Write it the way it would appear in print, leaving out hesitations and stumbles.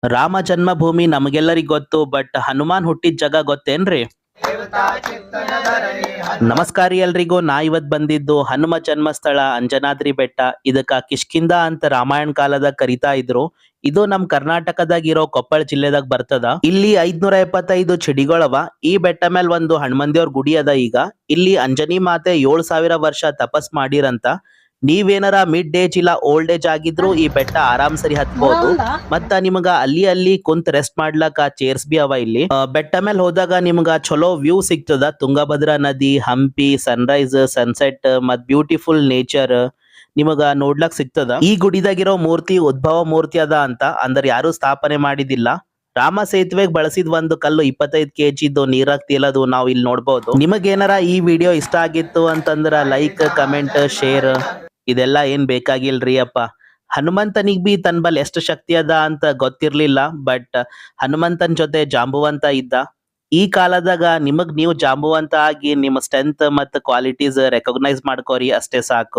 ರಾಮ ಜನ್ಮಭೂಮಿ ನಮಗೆಲ್ಲರಿಗ್ ಗೊತ್ತು, ಬಟ್ ಹನುಮಾನ್ ಹುಟ್ಟಿದ ಜಾಗ ಗೊತ್ತೇನ್ರಿ? ನಮಸ್ಕಾರ ಎಲ್ರಿಗೂ. ನಾ ಇವತ್ ಬಂದಿದ್ದು ಹನುಮ ಜನ್ಮಸ್ಥಳ ಅಂಜನಾದ್ರಿ ಬೆಟ್ಟ. ಇದಕ್ಕ ಕಿಷ್ಕಿಂದ ಅಂತ ರಾಮಾಯಣ ಕಾಲದಾಗ ಕರಿತಾ ಇದ್ರು. ಇದು ನಮ್ ಕರ್ನಾಟಕದಾಗ ಇರೋ ಕೊಪ್ಪಳ ಜಿಲ್ಲೆದಾಗ ಬರ್ತದ. ಇಲ್ಲಿ 575 ಚಿಡಿಗಳವ. ಈ ಬೆಟ್ಟ ಮೇಲೆ ಒಂದು ಹನುಮಂದೇವ್ರ ಗುಡಿ ಅದ. ಈಗ ಇಲ್ಲಿ ಅಂಜನಿ ಮಾತೆ 7000 ವರ್ಷ ತಪಸ್ ಮಾಡಿರಂತ. ನೀವೇನಾರ ಮಿಡ್ ಏಜ್ ಇಲ್ಲ ಓಲ್ಡ್ ಏಜ್ ಆಗಿದ್ರು ಈ ಬೆಟ್ಟ ಆರಾಮ್ ಸರಿ ಹತ್ಬಹುದು. ಮತ್ತ ನಿಮಗ ಅಲ್ಲಿ ಕುಂತ್ ರೆಸ್ಟ್ ಮಾಡ್ಲಕ್ಕ ಚೇರ್ಸ್ ಬಿ ಅವ ಇಲ್ಲಿ. ಬೆಟ್ಟ ಮೇಲೆ ಹೋದಾಗ ನಿಮ್ಗ ಚಲೋ ವ್ಯೂ ಸಿಗ್ತದ. ತುಂಗಭದ್ರಾ ನದಿ, ಹಂಪಿ, ಸನ್ರೈಸ್, ಸನ್ಸೆಟ್ ಮತ್ ಬ್ಯೂಟಿಫುಲ್ ನೇಚರ್ ನಿಮಗ ನೋಡ್ಲಕ್ ಸಿಗ್ತದ. ಈ ಗುಡಿದಾಗಿರೋ ಮೂರ್ತಿ ಉದ್ಭವ ಮೂರ್ತಿ ಅದ ಅಂತ, ಅಂದ್ರೆ ಯಾರು ಸ್ಥಾಪನೆ ಮಾಡಿದಿಲ್ಲ. ರಾಮ ಸೇತುವೆಗೆ ಬಳಸಿದ ಒಂದು ಕಲ್ಲು 25 kg ಇದ್ದು ನೀರಾಗ್ ತೇಲೋದು ನಾವು ಇಲ್ಲಿ ನೋಡ್ಬೋದು. ನಿಮಗೇನಾರ ಈ ವಿಡಿಯೋ ಇಷ್ಟ ಆಗಿತ್ತು ಅಂತಂದ್ರ ಲೈಕ್, ಕಮೆಂಟ್, ಶೇರ್ ಇದೆಲ್ಲ ಏನ್ ಬೇಕಾಗಿಲ್ರಿ ಅಪ್ಪ. ಹನುಮಂತನಿಗ್ ಬಿ ತನ್ ಬಲ್ ಎಷ್ಟು ಶಕ್ತಿ ಅದ ಅಂತ ಗೊತ್ತಿರ್ಲಿಲ್ಲ, ಬಟ್ ಹನುಮಂತನ್ ಜೊತೆ ಜಾಂಬುವಂತ ಇದ್ದ. ಈ ಕಾಲದಾಗ ನಿಮಗ್ ನೀವು ಜಾಂಬುವಂತ ಆಗಿ ನಿಮ್ಮ ಸ್ಟ್ರೆಂತ್ ಮತ್ತ ಕ್ವಾಲಿಟೀಸ್ ರೆಕಗ್ನೈಸ್ ಮಾಡ್ಕೋರಿ, ಅಷ್ಟೇ ಸಾಕು.